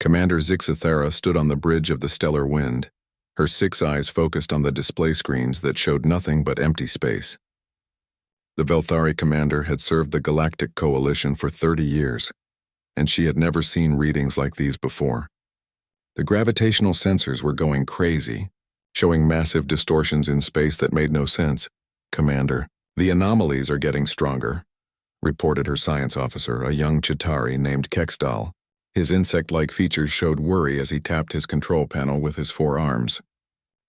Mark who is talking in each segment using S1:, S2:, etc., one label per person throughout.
S1: Commander Zixathera stood on the bridge of the stellar wind, her 6 eyes focused on the display screens that showed nothing but empty space. The Velthari commander had served the Galactic Coalition for 30 years, and she had never seen readings like these before. The gravitational sensors were going crazy, showing massive distortions in space that made no sense. "Commander, the anomalies are getting stronger," reported her science officer, a young Chitauri named Kexdal. His insect-like features showed worry as he tapped his control panel with his 4 arms.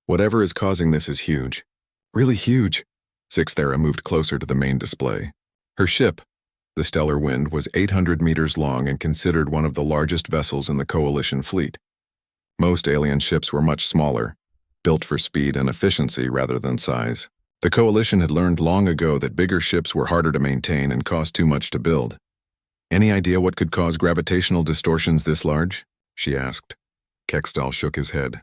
S1: "Whatever is causing this is huge. Really huge." Zixathera moved closer to the main display. Her ship, the Stellar Wind, was 800 meters long and considered one of the largest vessels in the Coalition fleet. Most alien ships were much smaller, built for speed and efficiency rather than size. The Coalition had learned long ago that bigger ships were harder to maintain and cost too much to build. "Any idea what could cause gravitational distortions this large?" she asked. Kexdal shook his head.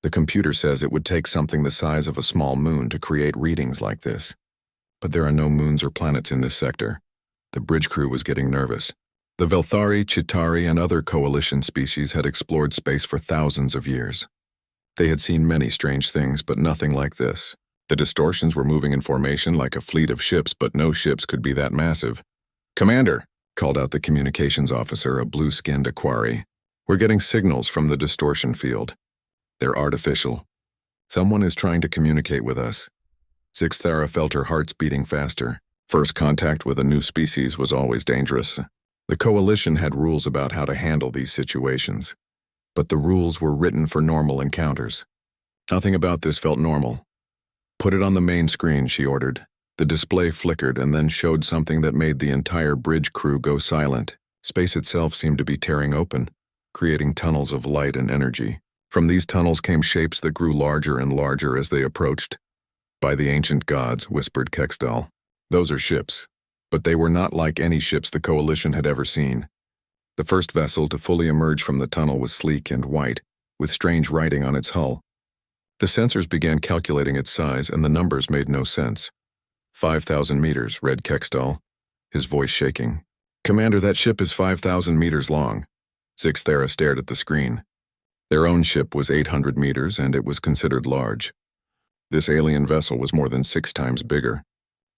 S1: "The computer says it would take something the size of a small moon to create readings like this. But there are no moons or planets in this sector." The bridge crew was getting nervous. The Velthari, Chitauri, and other Coalition species had explored space for thousands of years. They had seen many strange things, but nothing like this. The distortions were moving in formation like a fleet of ships, but no ships could be that massive. "Commander," called out the communications officer, a blue-skinned Aquari. "We're getting signals from the distortion field. They're artificial. Someone is trying to communicate with us." Zixathera felt her hearts beating faster. First contact with a new species was always dangerous. The Coalition had rules about how to handle these situations, but the rules were written for normal encounters. Nothing about this felt normal. "Put it on the main screen," she ordered. The display flickered and then showed something that made the entire bridge crew go silent. Space itself seemed to be tearing open, creating tunnels of light and energy. From these tunnels came shapes that grew larger and larger as they approached. "By the ancient gods," whispered Kexdal. "Those are ships, but they were not like any ships the Coalition had ever seen." The first vessel to fully emerge from the tunnel was sleek and white, with strange writing on its hull. The sensors began calculating its size, and the numbers made no sense. 5,000 meters, read Kexdal, his voice shaking. "Commander, that ship is 5,000 meters long." Zixathera stared at the screen. Their own ship was 800 meters, and it was considered large. This alien vessel was more than 6 times bigger.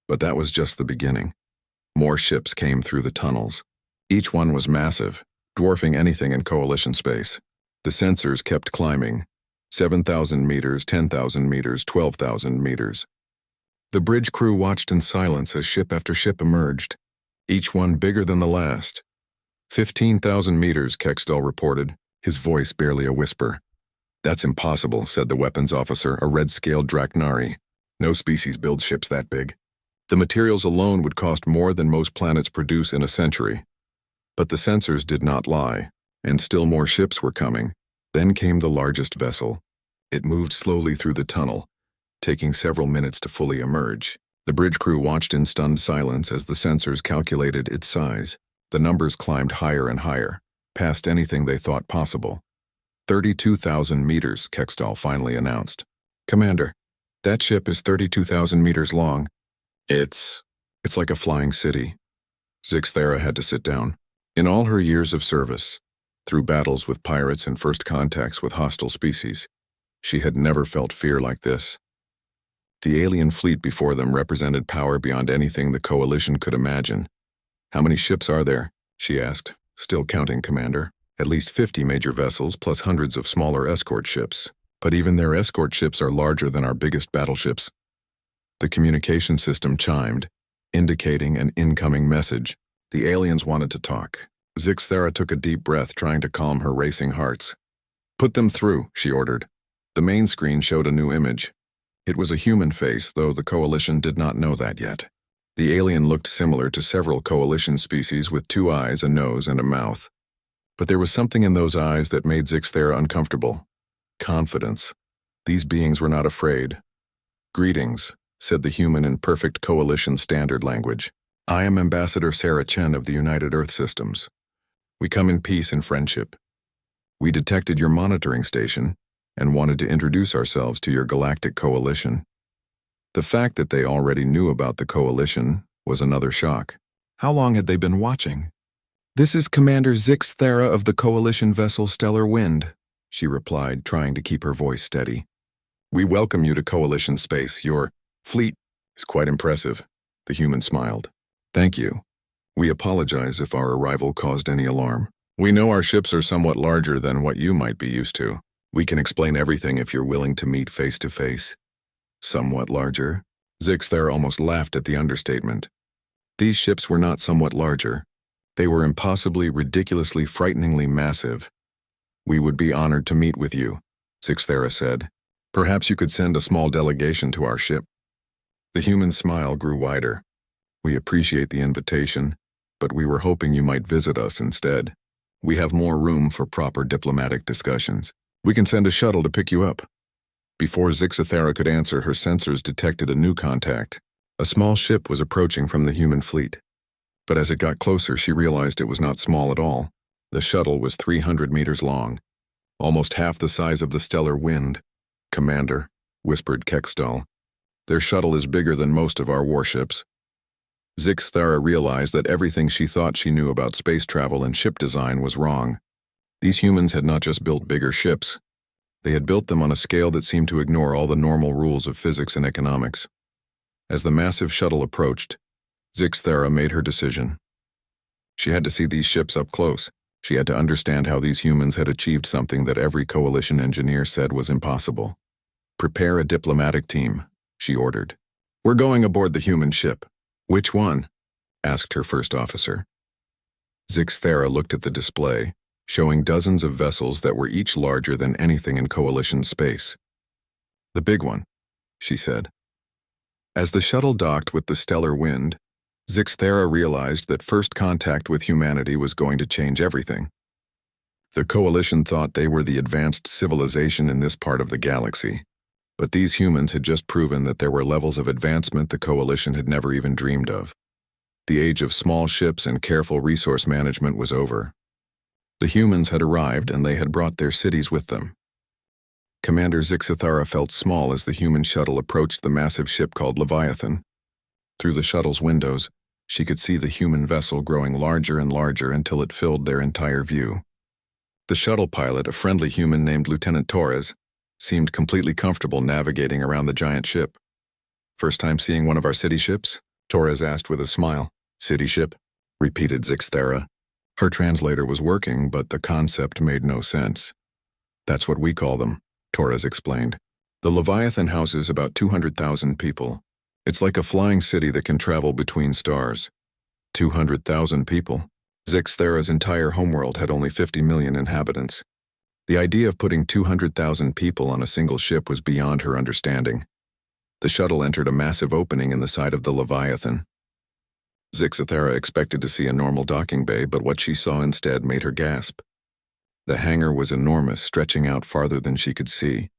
S1: But that was just the beginning. More ships came through the tunnels. Each one was massive, dwarfing anything in Coalition space. The sensors kept climbing. 7,000 meters, 10,000 meters, 12,000 meters. The bridge crew watched in silence as ship after ship emerged, each one bigger than the last. 15,000 meters, Kexdal reported, his voice barely a whisper. "That's impossible," said the weapons officer, a red-scaled Draknari. "No species builds ships that big. The materials alone would cost more than most planets produce in a century." But the sensors did not lie, and still more ships were coming. Then came the largest vessel. It moved slowly through the tunnel, taking several minutes to fully emerge. The bridge crew watched in stunned silence as the sensors calculated its size. The numbers climbed higher and higher, past anything they thought possible. 32,000 meters, Kexdal finally announced. "Commander, that ship is 32,000 meters long. It's like a flying city." Zixathera had to sit down. In all her years of service, through battles with pirates and first contacts with hostile species, she had never felt fear like this. The alien fleet before them represented power beyond anything the Coalition could imagine. "How many ships are there?" she asked. "Still counting, Commander. At least 50 major vessels plus hundreds of smaller escort ships. But even their escort ships are larger than our biggest battleships." The communication system chimed, indicating an incoming message. The aliens wanted to talk. Zixathera took a deep breath, trying to calm her racing hearts. "Put them through," she ordered. The main screen showed a new image. It was a human face, though the Coalition did not know that yet. The alien looked similar to several Coalition species with 2 eyes, a nose, and a mouth. But there was something in those eyes that made Zixathera uncomfortable. Confidence. These beings were not afraid. "Greetings," said the human in perfect Coalition standard language. "I am Ambassador Sarah Chen of the United Earth Systems. We come in peace and friendship. We detected your monitoring station and wanted to introduce ourselves to your Galactic Coalition." The fact that they already knew about the Coalition was another shock. How long had they been watching? "This is Commander Zix Thera of the Coalition vessel Stellar Wind," she replied, trying to keep her voice steady. "We welcome you to Coalition space. Your fleet is quite impressive," the human smiled. "Thank you. We apologize if our arrival caused any alarm. We know our ships are somewhat larger than what you might be used to. We can explain everything if you're willing to meet face to face." Somewhat larger? Zix Thera almost laughed at the understatement. These ships were not somewhat larger. They were impossibly, ridiculously, frighteningly massive. "We would be honored to meet with you," Zix Thera said. "Perhaps you could send a small delegation to our ship." The human smile grew wider. "We appreciate the invitation, but we were hoping you might visit us instead. We have more room for proper diplomatic discussions. We can send a shuttle to pick you up." Before Zix Thera could answer, her sensors detected a new contact. A small ship was approaching from the human fleet. But as it got closer, she realized it was not small at all. The shuttle was 300 meters long, almost half the size of the Stellar Wind. "Commander," whispered Kextal, "their shuttle is bigger than most of our warships." Zix Thera realized that everything she thought she knew about space travel and ship design was wrong. These humans had not just built bigger ships. They had built them on a scale that seemed to ignore all the normal rules of physics and economics. As the massive shuttle approached, Zix Thera made her decision. She had to see these ships up close. She had to understand how these humans had achieved something that every coalition engineer said was impossible. "Prepare a diplomatic team," she ordered. "We're going aboard the human ship." "Which one?" asked her first officer. Zix Thera looked at the display, showing dozens of vessels that were each larger than anything in Coalition space. "The big one," she said. As the shuttle docked with the Stellar Wind, Zix Thera realized that first contact with humanity was going to change everything. The Coalition thought they were the advanced civilization in this part of the galaxy, but these humans had just proven that there were levels of advancement the Coalition had never even dreamed of. The age of small ships and careful resource management was over. The humans had arrived, and they had brought their cities with them. Commander Zix Thera felt small as the human shuttle approached the massive ship called Leviathan. Through the shuttle's windows, she could see the human vessel growing larger and larger until it filled their entire view. The shuttle pilot, a friendly human named Lieutenant Torres, seemed completely comfortable navigating around the giant ship. "First time seeing one of our city ships?" Torres asked with a smile. "City ship?" repeated Zix Thera. Her translator was working, but the concept made no sense. "That's what we call them," Torres explained. "The Leviathan houses about 200,000 people. It's like a flying city that can travel between stars." 200,000 people. Zix Thera's entire homeworld had only 50 million inhabitants. The idea of putting 200,000 people on a single ship was beyond her understanding. The shuttle entered a massive opening in the side of the Leviathan. Zix Thera expected to see a normal docking bay, but what she saw instead made her gasp. The hangar was enormous, stretching out farther than she could see.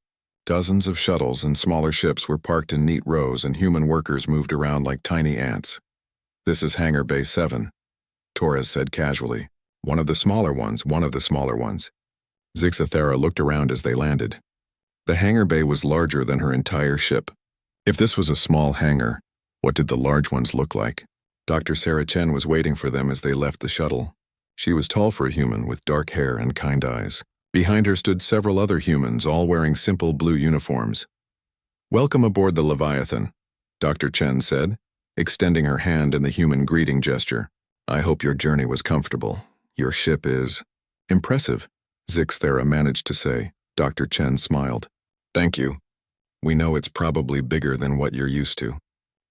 S1: Dozens of shuttles and smaller ships were parked in neat rows, and human workers moved around like tiny ants. "This is Hangar Bay 7, Torres said casually. One of the smaller ones. Zix Thera looked around as they landed. The hangar bay was larger than her entire ship. If this was a small hangar, what did the large ones look like? Dr. Sarah Chen was waiting for them as they left the shuttle. She was tall for a human, with dark hair and kind eyes. Behind her stood several other humans, all wearing simple blue uniforms. "Welcome aboard the Leviathan," Dr. Chen said, extending her hand in the human greeting gesture. "I hope your journey was comfortable. Your ship is impressive," Zix Thera managed to say. Dr. Chen smiled. "Thank you. We know it's probably bigger than what you're used to.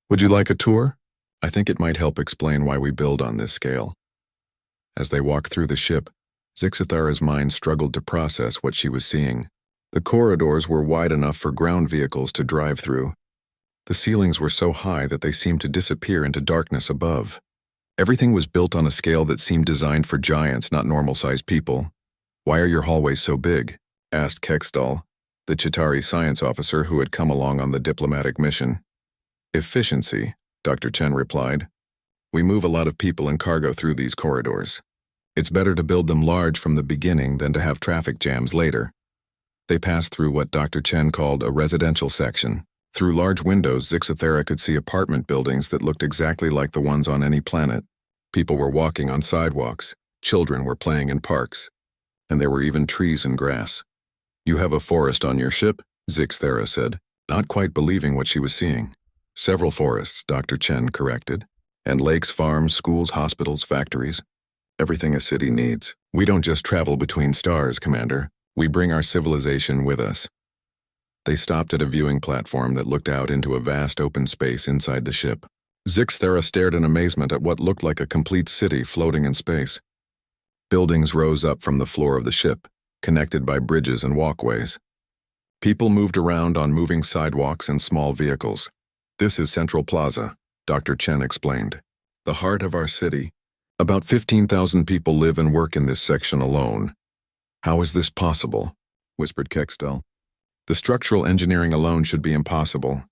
S1: Would you like a tour? I think it might help explain why we build on this scale." As they walked through the ship, Zix Thera's mind struggled to process what she was seeing. The corridors were wide enough for ground vehicles to drive through. The ceilings were so high that they seemed to disappear into darkness above. Everything was built on a scale that seemed designed for giants, not normal-sized people. "Why are your hallways so big?" asked Kextal, the Chitauri science officer who had come along on the diplomatic mission. "Efficiency," Dr. Chen replied. "We move a lot of people and cargo through these corridors. It's better to build them large from the beginning than to have traffic jams later." They passed through what Dr. Chen called a residential section. Through large windows, Zix Thera could see apartment buildings that looked exactly like the ones on any planet. People were walking on sidewalks. Children were playing in parks, and there were even trees and grass. "You have a forest on your ship?" Zixthera said, not quite believing what she was seeing. "Several forests," Dr. Chen corrected. "And lakes, farms, schools, hospitals, factories. Everything a city needs. We don't just travel between stars, Commander. We bring our civilization with us." They stopped at a viewing platform that looked out into a vast open space inside the ship. Zixthera stared in amazement at what looked like a complete city floating in space. Buildings rose up from the floor of the ship, connected by bridges and walkways. People moved around on moving sidewalks and small vehicles. "This is Central Plaza," Dr. Chen explained. "The heart of our city. About 15,000 people live and work in this section alone." "How is this possible?" whispered Kextel. "The structural engineering alone should be impossible.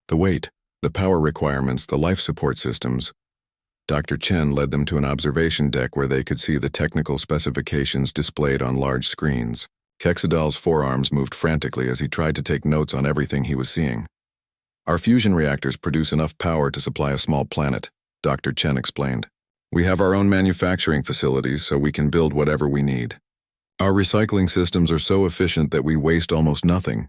S1: The weight, the power requirements, the life support systems." Dr. Chen led them to an observation deck where they could see the technical specifications displayed on large screens. Kexadal's forearms moved frantically as he tried to take notes on everything he was seeing. "Our fusion reactors produce enough power to supply a small planet," Dr. Chen explained. "We have our own manufacturing facilities, so we can build whatever we need. Our recycling systems are so efficient that we waste almost nothing."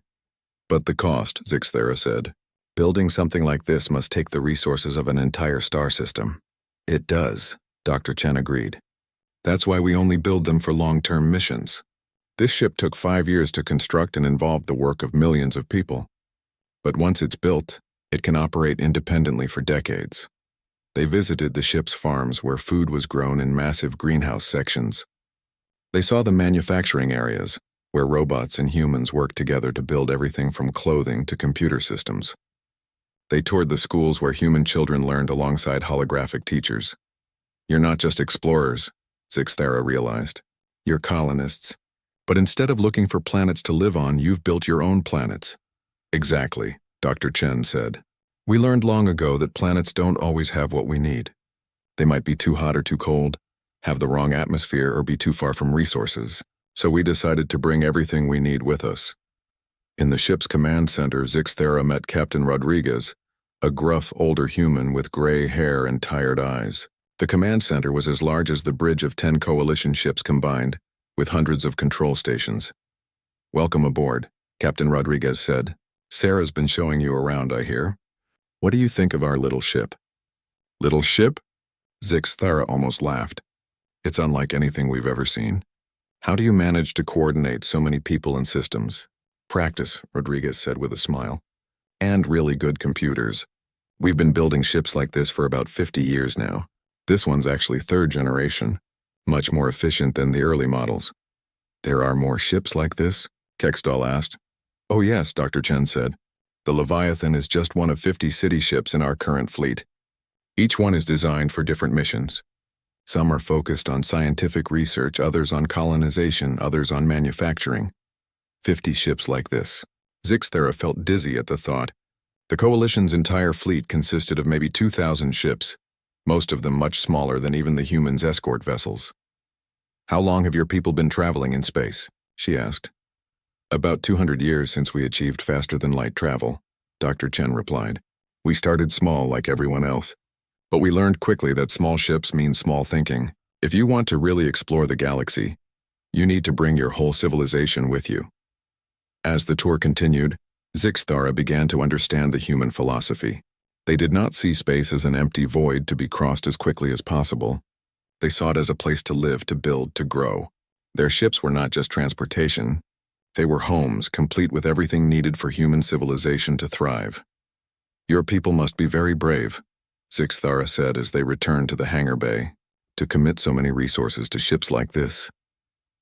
S1: "But the cost," Zixthera said. "Building something like this must take the resources of an entire star system." "It does," Dr. Chen agreed. "That's why we only build them for long-term missions. This ship took 5 years to construct and involved the work of millions of people. But once it's built, it can operate independently for decades." They visited the ship's farms where food was grown in massive greenhouse sections. They saw the manufacturing areas, where robots and humans worked together to build everything from clothing to computer systems. They toured the schools where human children learned alongside holographic teachers. "You're not just explorers," Zixthera realized. "You're colonists. But instead of looking for planets to live on, you've built your own planets." "Exactly," Dr. Chen said. "We learned long ago that planets don't always have what we need. They might be too hot or too cold, have the wrong atmosphere, or be too far from resources. So we decided to bring everything we need with us." In the ship's command center, Zixthera met Captain Rodriguez, a gruff older human with gray hair and tired eyes. The command center was as large as the bridge of 10 coalition ships combined, with hundreds of control stations. "Welcome aboard," Captain Rodriguez said. "Sarah's been showing you around, I hear. What do you think of our little ship?" "Little ship?" Zixthera almost laughed. "It's unlike anything we've ever seen. How do you manage to coordinate so many people and systems?" "Practice," Rodriguez said with a smile. "And really good computers. We've been building ships like this for about 50 years now. This one's actually 3rd generation, much more efficient than the early models." "There are more ships like this?" Kexdal asked. "Oh yes," Dr. Chen said. "The Leviathan is just one of 50 city ships in our current fleet. Each one is designed for different missions. Some are focused on scientific research, others on colonization, others on manufacturing. 50 ships like this." Zixthera felt dizzy at the thought. The Coalition's entire fleet consisted of maybe 2,000 ships, most of them much smaller than even the humans' escort vessels. "How long have your people been traveling in space?" she asked. "About 200 years since we achieved faster-than-light travel," Dr. Chen replied. "We started small like everyone else, but we learned quickly that small ships mean small thinking. If you want to really explore the galaxy, you need to bring your whole civilization with you." As the tour continued, Zixthara began to understand the human philosophy. They did not see space as an empty void to be crossed as quickly as possible. They saw it as a place to live, to build, to grow. Their ships were not just transportation. They were homes, complete with everything needed for human civilization to thrive. "Your people must be very brave," Zixthara said as they returned to the hangar bay, "to commit so many resources to ships like this."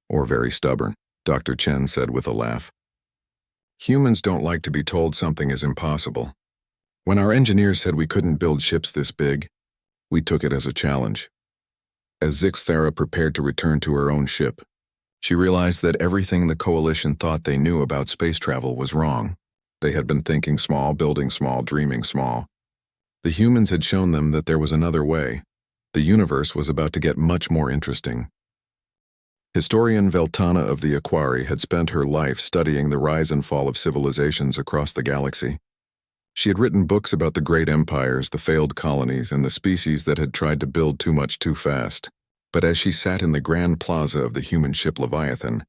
S1: "Or very stubborn," Dr. Chen said with a laugh. "Humans don't like to be told something is impossible. When our engineers said we couldn't build ships this big, we took it as a challenge." As Zixthara prepared to return to her own ship, she realized that everything the Coalition thought they knew about space travel was wrong. They had been thinking small, building small, dreaming small. The humans had shown them that there was another way. The universe was about to get much more interesting. Historian Veltana of the Aquari had spent her life studying the rise and fall of civilizations across the galaxy. She had written books about the great empires, the failed colonies, and the species that had tried to build too much too fast. But as she sat in the grand plaza of the human ship Leviathan,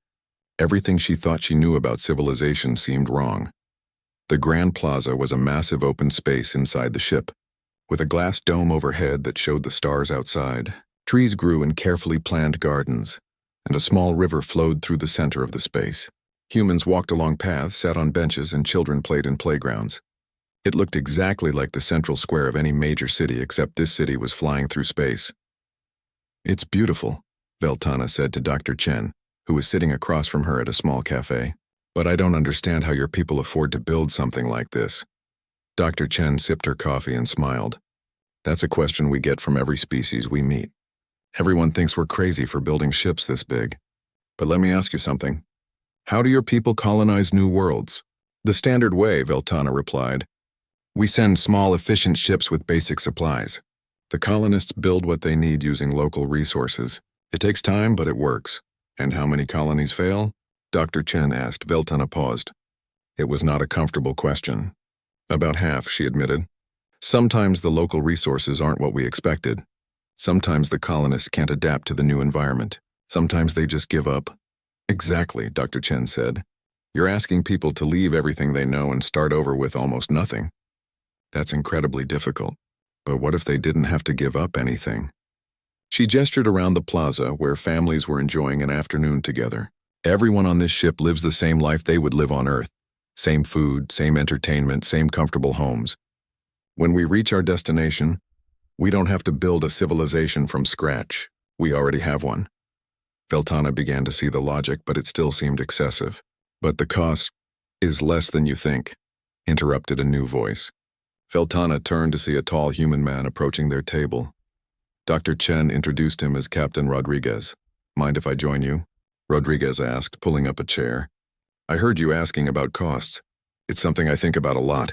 S1: everything she thought she knew about civilization seemed wrong. The grand plaza was a massive open space inside the ship, with a glass dome overhead that showed the stars outside. Trees grew in carefully planned gardens, and a small river flowed through the center of the space. Humans walked along paths, sat on benches, and children played in playgrounds. It looked exactly like the central square of any major city, except this city was flying through space. "It's beautiful," Veltana said to Dr. Chen, who was sitting across from her at a small cafe. "But I don't understand how your people afford to build something like this." Dr. Chen sipped her coffee and smiled. "That's a question we get from every species we meet. Everyone thinks we're crazy for building ships this big. But let me ask you something. How do your people colonize new worlds?" "The standard way," Veltana replied. "We send small, efficient ships with basic supplies. The colonists build what they need using local resources. It takes time, but it works." "And how many colonies fail?" Dr. Chen asked. Veltana paused. It was not a comfortable question. "About half," she admitted. "Sometimes the local resources aren't what we expected. Sometimes the colonists can't adapt to the new environment. Sometimes they just give up." "Exactly," Dr. Chen said. "You're asking people to leave everything they know and start over with almost nothing. That's incredibly difficult. But what if they didn't have to give up anything?" She gestured around the plaza where families were enjoying an afternoon together. "Everyone on this ship lives the same life they would live on Earth. Same food, same entertainment, same comfortable homes. When we reach our destination, we don't have to build a civilization from scratch. We already have one." Veltana began to see the logic, but it still seemed excessive. "But the cost is less than you think," interrupted a new voice. Veltana turned to see a tall human man approaching their table. Dr. Chen introduced him as Captain Rodriguez. "Mind if I join you?" Rodriguez asked, pulling up a chair. "I heard you asking about costs. It's something I think about a lot."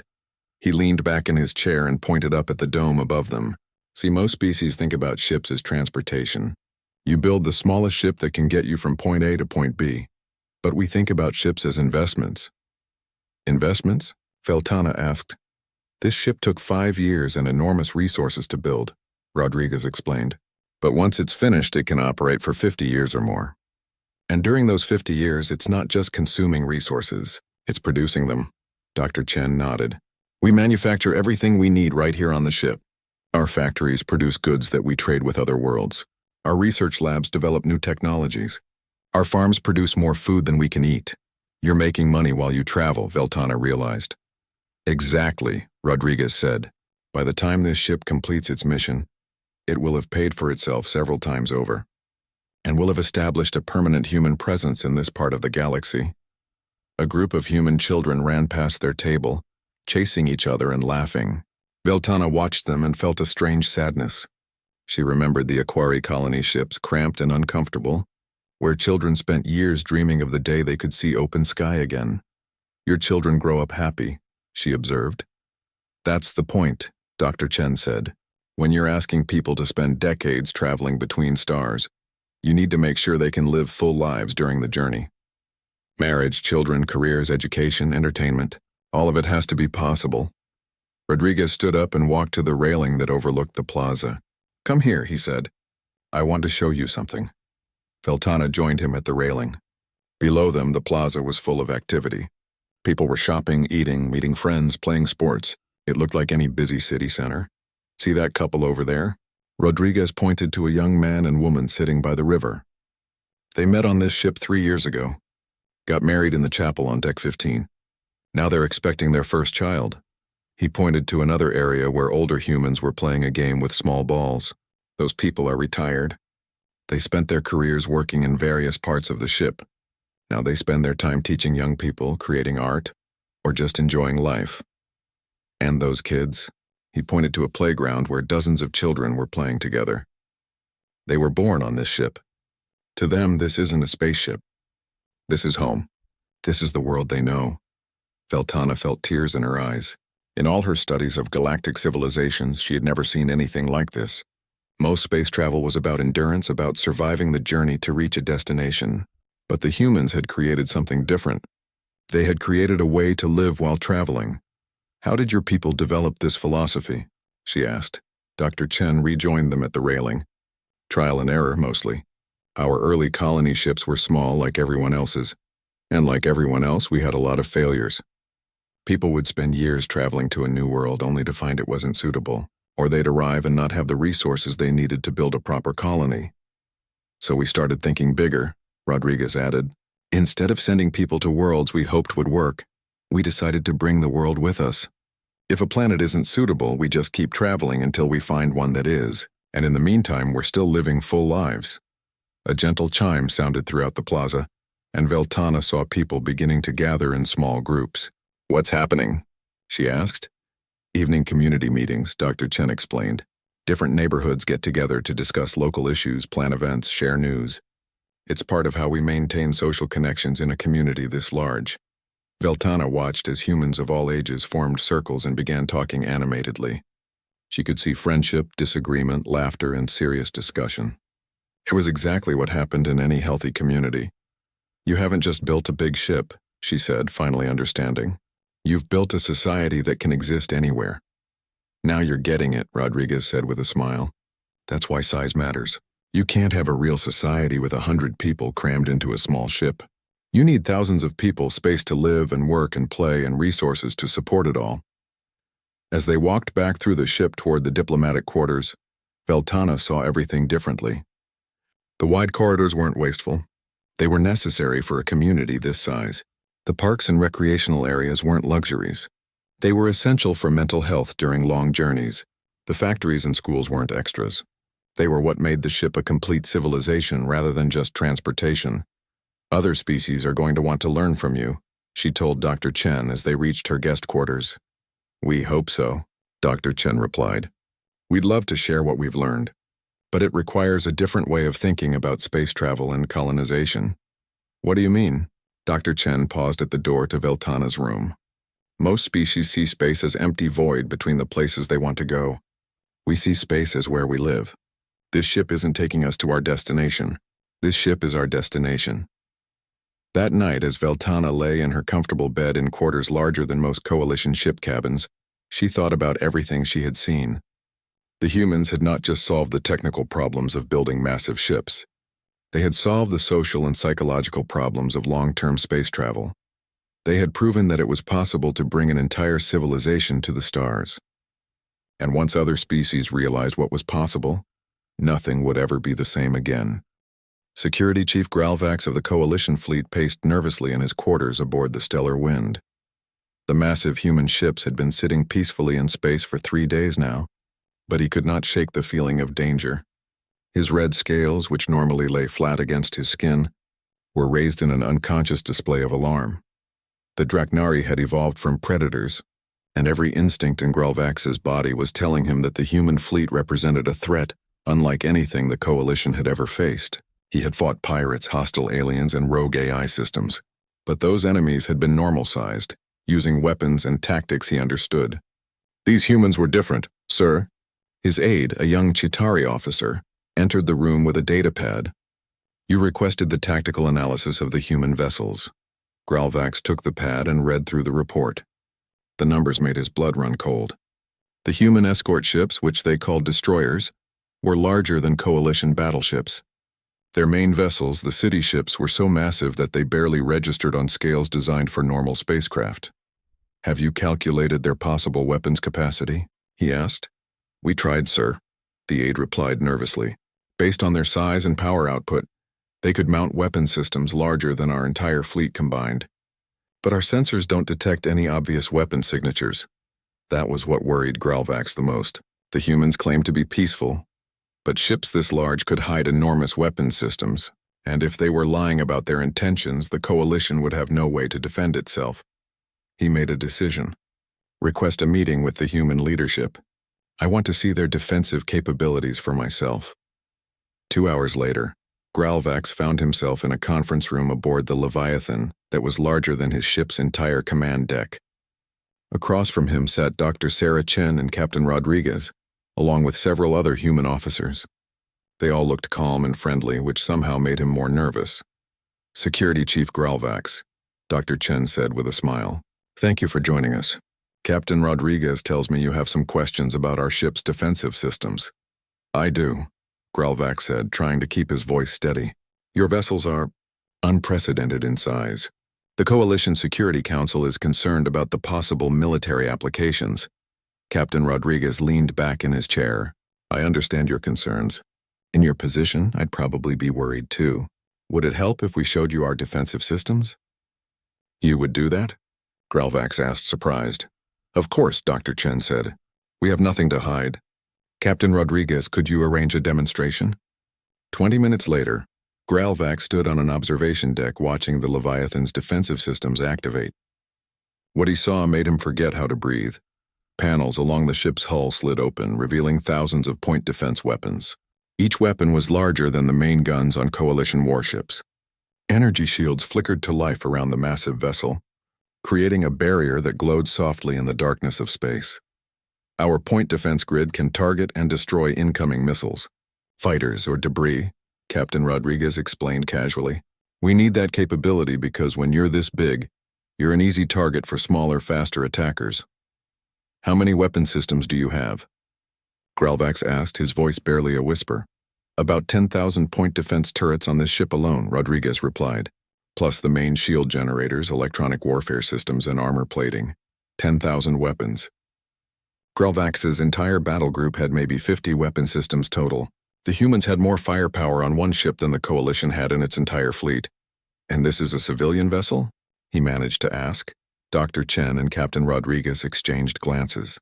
S1: He leaned back in his chair and pointed up at the dome above them. "See, most species think about ships as transportation. You build the smallest ship that can get you from point A to point B. But we think about ships as investments." "Investments?" Veltana asked. "This ship took 5 years and enormous resources to build," Rodriguez explained. "But once it's finished, it can operate for 50 years or more. And during those 50 years, it's not just consuming resources, it's producing them." Dr. Chen nodded. "We manufacture everything we need right here on the ship. Our factories produce goods that we trade with other worlds. Our research labs develop new technologies. Our farms produce more food than we can eat. You're making money while you travel," Veltana realized. "Exactly," Rodriguez said. "By the time this ship completes its mission, it will have paid for itself several times over, and will have established a permanent human presence in this part of the galaxy." A group of human children ran past their table, chasing each other and laughing. Veltana watched them and felt a strange sadness. She remembered the Aquari colony ships, cramped and uncomfortable, where children spent years dreaming of the day they could see open sky again. "Your children grow up happy," she observed. "That's the point," Dr. Chen said. "When you're asking people to spend decades traveling between stars, you need to make sure they can live full lives during the journey. Marriage, children, careers, education, entertainment, all of it has to be possible." Rodriguez stood up and walked to the railing that overlooked the plaza. "Come here," he said. "I want to show you something." Veltana joined him at the railing. Below them, the plaza was full of activity. People were shopping, eating, meeting friends, playing sports. It looked like any busy city center. "See that couple over there?" Rodriguez pointed to a young man and woman sitting by the river. "They met on this ship 3 years ago. Got married in the chapel on deck 15. Now they're expecting their first child." He pointed to another area where older humans were playing a game with small balls. "Those people are retired. They spent their careers working in various parts of the ship. Now they spend their time teaching young people, creating art, or just enjoying life. And those kids," he pointed to a playground where dozens of children were playing together. "They were born on this ship. To them, this isn't a spaceship. This is home. This is the world they know." Veltana felt tears in her eyes. In all her studies of galactic civilizations, she had never seen anything like this. Most space travel was about endurance, about surviving the journey to reach a destination. But the humans had created something different. They had created a way to live while traveling. "How did your people develop this philosophy?" she asked. Dr. Chen rejoined them at the railing. Trial and error, mostly. Our early colony ships were small like everyone else's, and like everyone else, we had a lot of failures. People would spend years traveling to a new world only to find it wasn't suitable, or they'd arrive and not have the resources they needed to build a proper colony. So we started thinking bigger, Rodriguez added. Instead of sending people to worlds we hoped would work, we decided to bring the world with us. If a planet isn't suitable, we just keep traveling until we find one that is, and in the meantime, we're still living full lives. A gentle chime sounded throughout the plaza, and Veltana saw people beginning to gather in small groups. "What's happening?" she asked. "Evening community meetings," Dr. Chen explained. "Different neighborhoods get together to discuss local issues, plan events, share news. It's part of how we maintain social connections in a community this large." Veltana watched as humans of all ages formed circles and began talking animatedly. She could see friendship, disagreement, laughter, and serious discussion. It was exactly what happened in any healthy community. "You haven't just built a big ship," she said, finally understanding. "You've built a society that can exist anywhere." "Now you're getting it," Rodriguez said with a smile. "That's why size matters. You can't have a real society with 100 people crammed into a small ship. You need thousands of people, space to live and work and play, and resources to support it all." As they walked back through the ship toward the diplomatic quarters, Veltana saw everything differently. The wide corridors weren't wasteful. They were necessary for a community this size. The parks and recreational areas weren't luxuries. They were essential for mental health during long journeys. The factories and schools weren't extras. They were what made the ship a complete civilization rather than just transportation. "Other species are going to want to learn from you," she told Dr. Chen as they reached her guest quarters. "We hope so," Dr. Chen replied. "We'd love to share what we've learned, but it requires a different way of thinking about space travel and colonization." "What do you mean?" Dr. Chen paused at the door to Veltana's room. "Most species see space as empty void between the places they want to go. We see space as where we live. This ship isn't taking us to our destination. This ship is our destination." That night, as Veltana lay in her comfortable bed in quarters larger than most Coalition ship cabins, she thought about everything she had seen. The humans had not just solved the technical problems of building massive ships. They had solved the social and psychological problems of long-term space travel. They had proven that it was possible to bring an entire civilization to the stars. And once other species realized what was possible, nothing would ever be the same again. Security Chief Gralvax of the Coalition fleet paced nervously in his quarters aboard the Stellar Wind. The massive human ships had been sitting peacefully in space for 3 days now, but he could not shake the feeling of danger. His red scales, which normally lay flat against his skin, were raised in an unconscious display of alarm. The Draknari had evolved from predators, and every instinct in Gralvax's body was telling him that the human fleet represented a threat unlike anything the Coalition had ever faced. He had fought pirates, hostile aliens, and rogue AI systems, but those enemies had been normal-sized, using weapons and tactics he understood. "These humans were different, sir." His aide, a young Chitauri officer, entered the room with a datapad. "You requested the tactical analysis of the human vessels." Gralvax took the pad and read through the report. The numbers made his blood run cold. The human escort ships, which they called destroyers, were larger than Coalition battleships. Their main vessels, the city ships, were so massive that they barely registered on scales designed for normal spacecraft. "Have you calculated their possible weapons capacity?" he asked. "We tried, sir," the aide replied nervously. "Based on their size and power output, they could mount weapon systems larger than our entire fleet combined. But our sensors don't detect any obvious weapon signatures." That was what worried Gralvax the most. The humans claimed to be peaceful, but ships this large could hide enormous weapons systems, and if they were lying about their intentions, the Coalition would have no way to defend itself. He made a decision. "Request a meeting with the human leadership. I want to see their defensive capabilities for myself." 2 hours later, Gralvax found himself in a conference room aboard the Leviathan that was larger than his ship's entire command deck. Across from him sat Dr. Sarah Chen and Captain Rodriguez, along with several other human officers. They all looked calm and friendly, which somehow made him more nervous. "Security Chief Gralvax," Dr. Chen said with a smile. "Thank you for joining us. Captain Rodriguez tells me you have some questions about our ship's defensive systems." "I do. Gralvac said, trying to keep his voice steady. Your vessels are unprecedented in size. The Coalition Security Council is concerned about the possible military applications. Captain Rodriguez leaned back in his chair. I understand your concerns. In your position, I'd probably be worried too. Would it help if we showed you our defensive systems? You would do that? Gralvac asked, surprised. Of course, Dr. Chen said. We have nothing to hide. Captain Rodriguez, could you arrange a demonstration? 20 minutes later, Gralvac stood on an observation deck watching the Leviathan's defensive systems activate. What he saw made him forget how to breathe. Panels along the ship's hull slid open, revealing thousands of point defense weapons. Each weapon was larger than the main guns on Coalition warships. Energy shields flickered to life around the massive vessel, creating a barrier that glowed softly in the darkness of space. Our point defense grid can target and destroy incoming missiles, fighters, or debris, Captain Rodriguez explained casually. We need that capability because when you're this big, you're an easy target for smaller, faster attackers. How many weapon systems do you have? Gralvac asked, his voice barely a whisper. About 10,000 point defense turrets on this ship alone, Rodriguez replied, plus the main shield generators, electronic warfare systems, and armor plating. 10,000 weapons. Gralvac's entire battle group had maybe 50 weapon systems total. The humans had more firepower on one ship than the Coalition had in its entire fleet. And this is a civilian vessel? He managed to ask. Dr. Chen and Captain Rodriguez exchanged glances.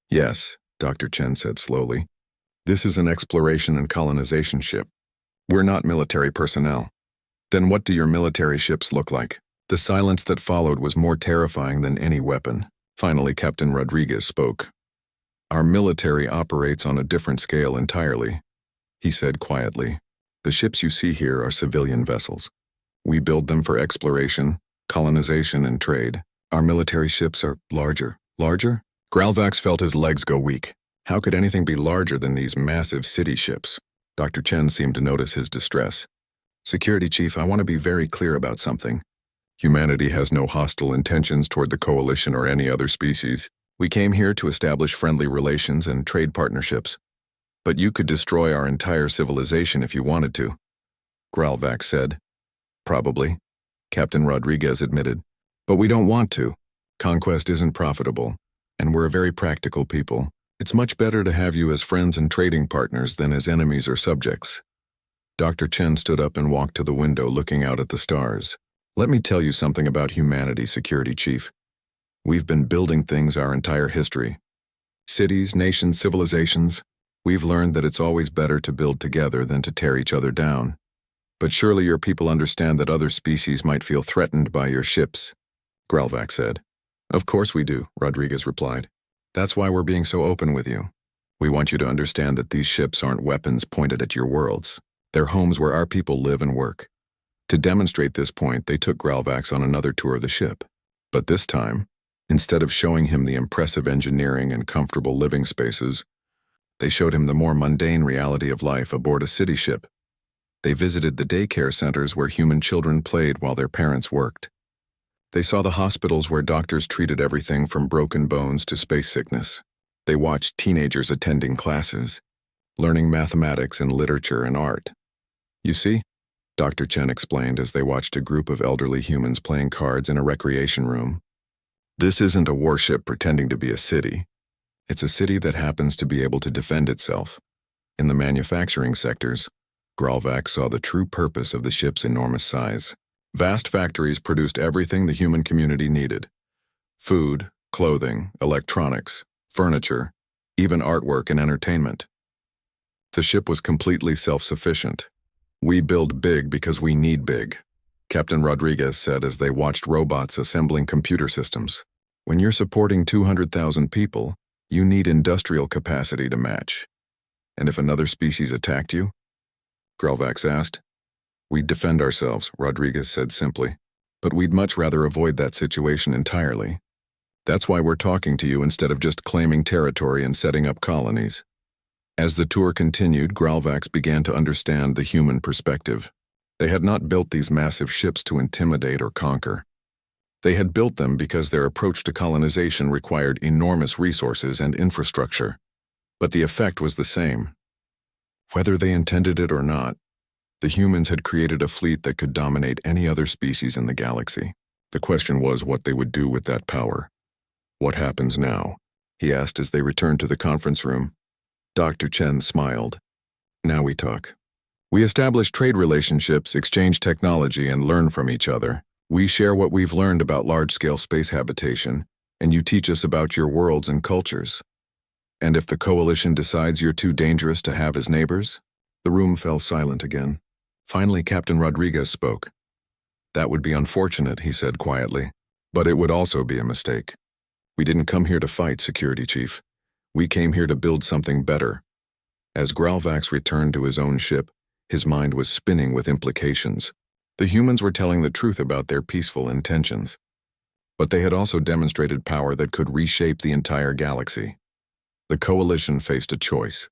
S1: Yes, Dr. Chen said slowly. This is an exploration and colonization ship. We're not military personnel. Then what do your military ships look like? The silence that followed was more terrifying than any weapon. Finally, Captain Rodriguez spoke. Our military operates on a different scale entirely, he said quietly. The ships you see here are civilian vessels. We build them for exploration, colonization, and trade. Our military ships are larger. Larger? Gralvac felt his legs go weak. How could anything be larger than these massive city ships? Dr. Chen seemed to notice his distress. Security Chief, I want to be very clear about something. Humanity has no hostile intentions toward the Coalition or any other species. We came here to establish friendly relations and trade partnerships. But you could destroy our entire civilization if you wanted to, Gralvac said. Probably, Captain Rodriguez admitted. But we don't want to. Conquest isn't profitable, and we're a very practical people. It's much better to have you as friends and trading partners than as enemies or subjects. Dr. Chen stood up and walked to the window, looking out at the stars. Let me tell you something about humanity, Security Chief. We've been building things our entire history. Cities, nations, civilizations. We've learned that it's always better to build together than to tear each other down. But surely your people understand that other species might feel threatened by your ships, Gralvac said. Of course we do, Rodriguez replied. That's why we're being so open with you. We want you to understand that these ships aren't weapons pointed at your worlds. They're homes where our people live and work. To demonstrate this point, they took Gralvac on another tour of the ship. But this time, instead of showing him the impressive engineering and comfortable living spaces, they showed him the more mundane reality of life aboard a city ship. They visited the daycare centers where human children played while their parents worked. They saw the hospitals where doctors treated everything from broken bones to space sickness. They watched teenagers attending classes, learning mathematics and literature and art. You see, Dr. Chen explained as they watched a group of elderly humans playing cards in a recreation room. This isn't a warship pretending to be a city. It's a city that happens to be able to defend itself. In the manufacturing sectors, Gralvac saw the true purpose of the ship's enormous size. Vast factories produced everything the human community needed. Food, clothing, electronics, furniture, even artwork and entertainment. The ship was completely self-sufficient. We build big because we need big, Captain Rodriguez said as they watched robots assembling computer systems. When you're supporting 200,000 people, you need industrial capacity to match. And if another species attacked you? Gralvac asked. We'd defend ourselves, Rodriguez said simply. But we'd much rather avoid that situation entirely. That's why we're talking to you instead of just claiming territory and setting up colonies. As the tour continued, Gralvac began to understand the human perspective. They had not built these massive ships to intimidate or conquer. They had built them because their approach to colonization required enormous resources and infrastructure. But the effect was the same. Whether they intended it or not, the humans had created a fleet that could dominate any other species in the galaxy. The question was what they would do with that power. "What happens now?" he asked as they returned to the conference room. Dr. Chen smiled. "Now we talk. We establish trade relationships, exchange technology, and learn from each other. We share what we've learned about large-scale space habitation, and you teach us about your worlds and cultures. And if the Coalition decides you're too dangerous to have as neighbors?" The room fell silent again. Finally, Captain Rodriguez spoke. "That would be unfortunate," he said quietly, "but it would also be a mistake. We didn't come here to fight, Security Chief. We came here to build something better." As Gralvax returned to his own ship, his mind was spinning with implications. The humans were telling the truth about their peaceful intentions. But they had also demonstrated power that could reshape the entire galaxy. The Coalition faced a choice.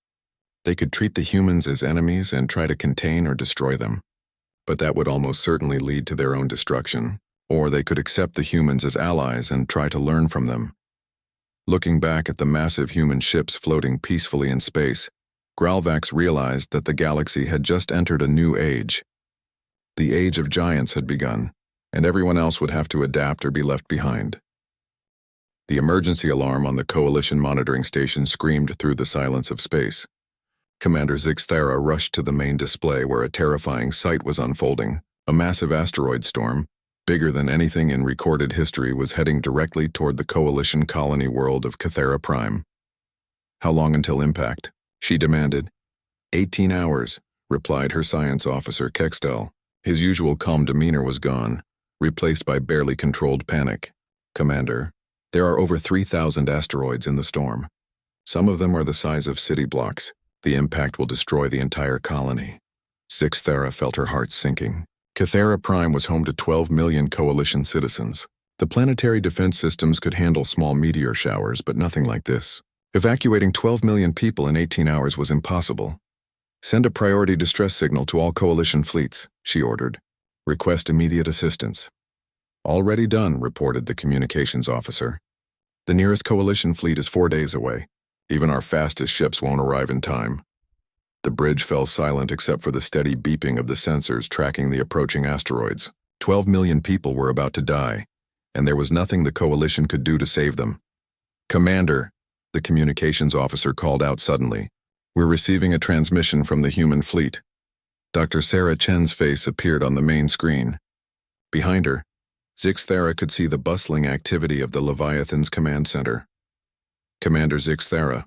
S1: They could treat the humans as enemies and try to contain or destroy them. But that would almost certainly lead to their own destruction. Or they could accept the humans as allies and try to learn from them. Looking back at the massive human ships floating peacefully in space, Gralvax realized that the galaxy had just entered a new age. The age of giants had begun, and everyone else would have to adapt or be left behind. The emergency alarm on the Coalition monitoring station screamed through the silence of space. Commander Zixthera rushed to the main display where a terrifying sight was unfolding. A massive asteroid storm, bigger than anything in recorded history, was heading directly toward the Coalition colony world of Cathera Prime. "How long until impact?" she demanded. 18 hours, replied her science officer Kextel. His usual calm demeanor was gone, replaced by barely controlled panic. "Commander, there are over 3,000 asteroids in the storm. Some of them are the size of city blocks. The impact will destroy the entire colony." Zixthera felt her heart sinking. Cathera Prime was home to 12 million Coalition citizens. The planetary defense systems could handle small meteor showers, but nothing like this. Evacuating 12 million people in 18 hours was impossible. "Send a priority distress signal to all Coalition fleets," she ordered. "Request immediate assistance." "Already done," reported the communications officer. "The nearest Coalition fleet is 4 days away. Even our fastest ships won't arrive in time." The bridge fell silent except for the steady beeping of the sensors tracking the approaching asteroids. 12 million people were about to die, and there was nothing the Coalition could do to save them. "Commander," the communications officer called out suddenly, "we're receiving a transmission from the human fleet." Dr. Sarah Chen's face appeared on the main screen. Behind her, Zixthera could see the bustling activity of the Leviathan's command center. "Commander Zixthera,"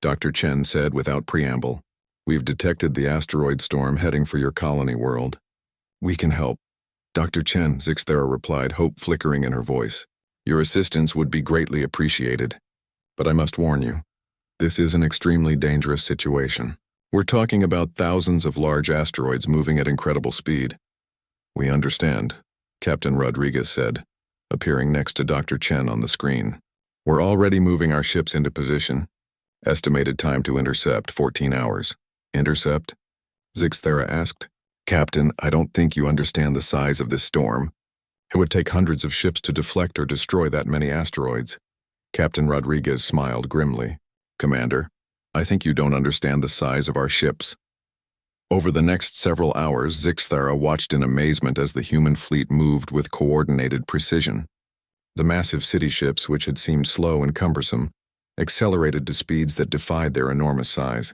S1: Dr. Chen said without preamble, "we've detected the asteroid storm heading for your colony world. We can help." "Dr. Chen," Zixthera replied, hope flickering in her voice, "your assistance would be greatly appreciated. But I must warn you, this is an extremely dangerous situation. We're talking about thousands of large asteroids moving at incredible speed." "We understand," Captain Rodriguez said, appearing next to Dr. Chen on the screen. "We're already moving our ships into position. Estimated time to intercept, 14 hours. "Intercept?" Zixthera asked. "Captain, I don't think you understand the size of this storm. It would take hundreds of ships to deflect or destroy that many asteroids." Captain Rodriguez smiled grimly. "Commander, I think you don't understand the size of our ships." Over the next several hours, Zixthera watched in amazement as the human fleet moved with coordinated precision. The massive city ships, which had seemed slow and cumbersome, accelerated to speeds that defied their enormous size.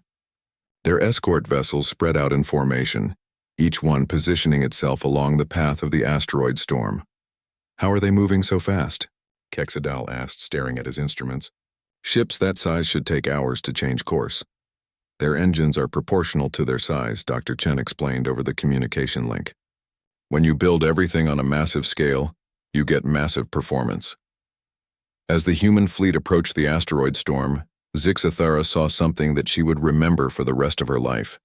S1: Their escort vessels spread out in formation, each one positioning itself along the path of the asteroid storm. "How are they moving so fast?" Kexadal asked, staring at his instruments. "Ships that size should take hours to change course. Their engines are proportional to their size," Dr. Chen explained over the communication link. "When you build everything on a massive scale, you get massive performance." As the human fleet approached the asteroid storm, Zixthera saw something that she would remember for the rest of her life.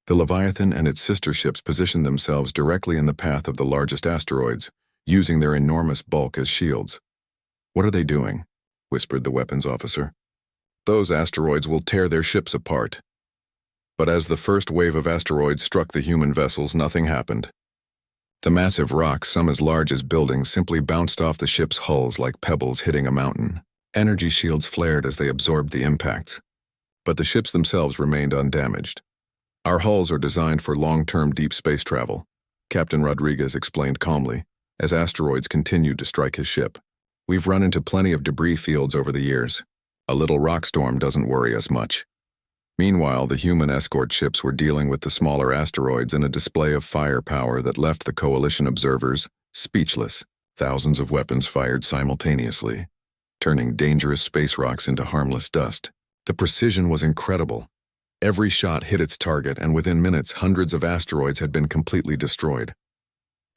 S1: The Leviathan and its sister ships positioned themselves directly in the path of the largest asteroids, using their enormous bulk as shields. "What are they doing?" whispered the weapons officer. "Those asteroids will tear their ships apart." But as the first wave of asteroids struck the human vessels, nothing happened. The massive rocks, some as large as buildings, simply bounced off the ship's hulls like pebbles hitting a mountain. Energy shields flared as they absorbed the impacts. But the ships themselves remained undamaged. Our hulls are designed for long-term deep space travel, Captain Rodriguez explained calmly, as asteroids continued to strike his ship. We've run into plenty of debris fields over the years. A little rock storm doesn't worry us much. Meanwhile, the human escort ships were dealing with the smaller asteroids in a display of firepower that left the coalition observers speechless. Thousands of weapons fired simultaneously, turning dangerous space rocks into harmless dust. The precision was incredible. Every shot hit its target, and within minutes, hundreds of asteroids had been completely destroyed.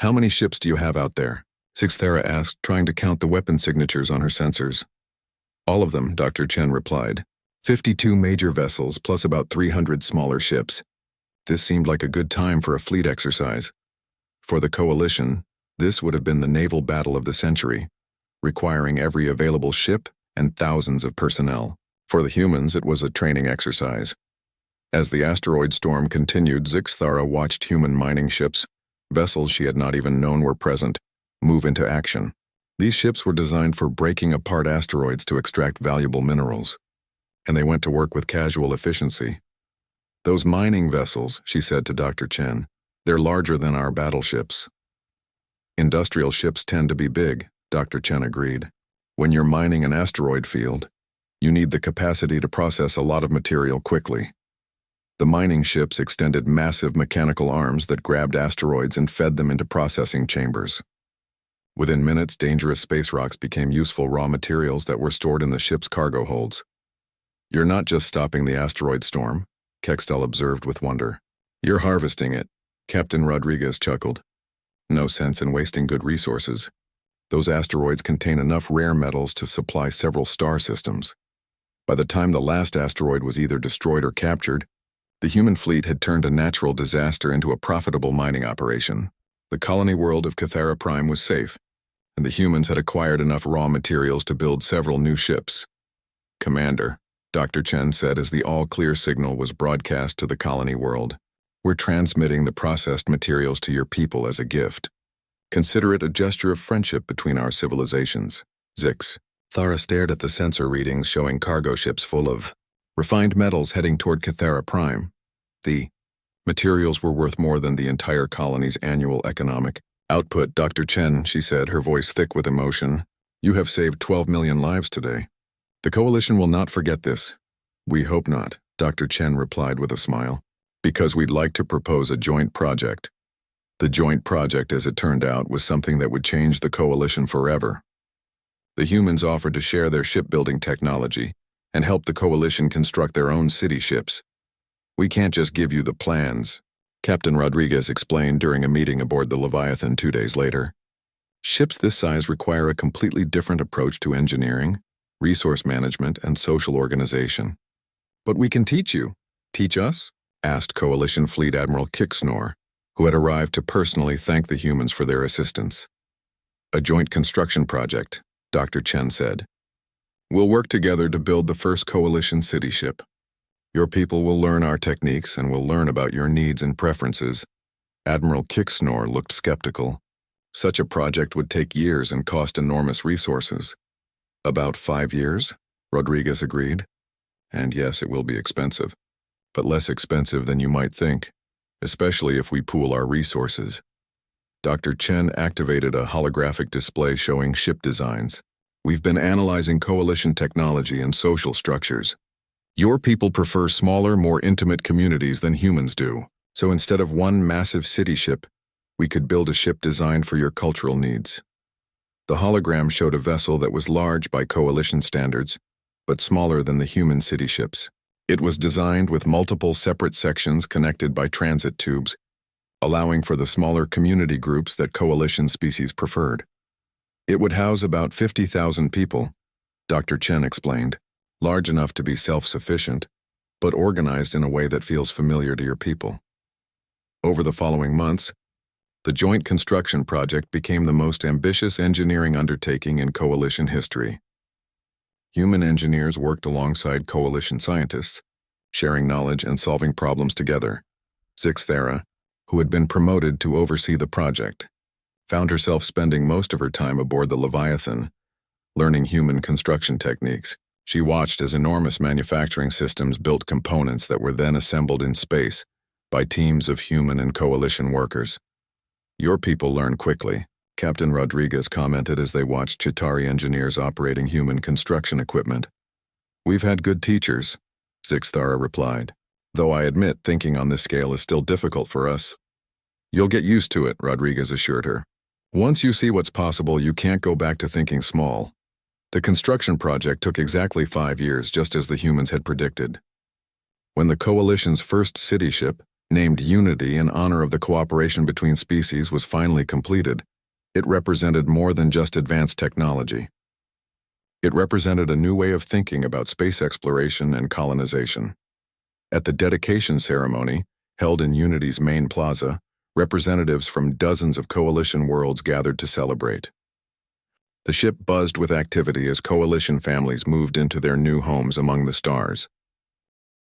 S1: How many ships do you have out there? Sixthera asked, trying to count the weapon signatures on her sensors. All of them, Dr. Chen replied. 52 major vessels, plus about 300 smaller ships. This seemed like a good time for a fleet exercise. For the coalition, this would have been the naval battle of the century, requiring every available ship and thousands of personnel. For the humans, it was a training exercise. As the asteroid storm continued, Zixthara watched human mining ships, vessels she had not even known were present, move into action. These ships were designed for breaking apart asteroids to extract valuable minerals, and they went to work with casual efficiency. Those mining vessels, she said to Dr. Chen, they're larger than our battleships. Industrial ships tend to be big, Dr. Chen agreed. When you're mining an asteroid field, you need the capacity to process a lot of material quickly. The mining ships extended massive mechanical arms that grabbed asteroids and fed them into processing chambers. Within minutes, dangerous space rocks became useful raw materials that were stored in the ship's cargo holds. You're not just stopping the asteroid storm, Kextel observed with wonder. You're harvesting it, Captain Rodriguez chuckled. No sense in wasting good resources. Those asteroids contain enough rare metals to supply several star systems. By the time the last asteroid was either destroyed or captured, the human fleet had turned a natural disaster into a profitable mining operation. The colony world of Cathera Prime was safe, and the humans had acquired enough raw materials to build several new ships. Commander, Dr. Chen said as the all-clear signal was broadcast to the colony world, we're transmitting the processed materials to your people as a gift. Consider it a gesture of friendship between our civilizations. Zix. Thara stared at the sensor readings showing cargo ships full of refined metals heading toward Cathera Prime. The materials were worth more than the entire colony's annual economic output. Dr. Chen, she said, her voice thick with emotion, you have saved 12 million lives today. The coalition will not forget this. We hope not, Dr. Chen replied with a smile, because we'd like to propose a joint project. The joint project, as it turned out, was something that would change the coalition forever. The humans offered to share their shipbuilding technology and help the coalition construct their own city ships. We can't just give you the plans, Captain Rodriguez explained during a meeting aboard the Leviathan 2 days later. Ships this size require a completely different approach to engineering, resource management, and social organization. But we can teach you. Teach us? Asked Coalition Fleet Admiral Kicksnor, who had arrived to personally thank the humans for their assistance. A joint construction project, Dr. Chen said. We'll work together to build the first coalition city ship. Your people will learn our techniques and will learn about your needs and preferences. Admiral Kicksnor looked skeptical. Such a project would take years and cost enormous resources. About 5 years, Rodriguez agreed. And yes, it will be expensive, but less expensive than you might think, especially if we pool our resources. Dr. Chen activated a holographic display showing ship designs. We've been analyzing coalition technology and social structures. Your people prefer smaller, more intimate communities than humans do. So instead of one massive city ship, we could build a ship designed for your cultural needs. The hologram showed a vessel that was large by coalition standards, but smaller than the human city ships. It was designed with multiple separate sections connected by transit tubes, allowing for the smaller community groups that coalition species preferred. It would house about 50,000 people, Dr. Chen explained, large enough to be self-sufficient, but organized in a way that feels familiar to your people. Over the following months, the joint construction project became the most ambitious engineering undertaking in coalition history. Human engineers worked alongside coalition scientists, sharing knowledge and solving problems together. Zixthera, who had been promoted to oversee the project, found herself spending most of her time aboard the Leviathan, learning human construction techniques. She watched as enormous manufacturing systems built components that were then assembled in space, by teams of human and coalition workers. Your people learn quickly, Captain Rodriguez commented as they watched Chitauri engineers operating human construction equipment. We've had good teachers, Zixthara replied, though I admit thinking on this scale is still difficult for us. You'll get used to it, Rodriguez assured her. Once you see what's possible, you can't go back to thinking small. The construction project took exactly 5 years, just as the humans had predicted. When the Coalition's first city ship, named Unity in honor of the cooperation between species, was finally completed, it represented more than just advanced technology. It represented a new way of thinking about space exploration and colonization. At the dedication ceremony, held in Unity's main plaza, representatives from dozens of Coalition worlds gathered to celebrate. The ship buzzed with activity as Coalition families moved into their new homes among the stars.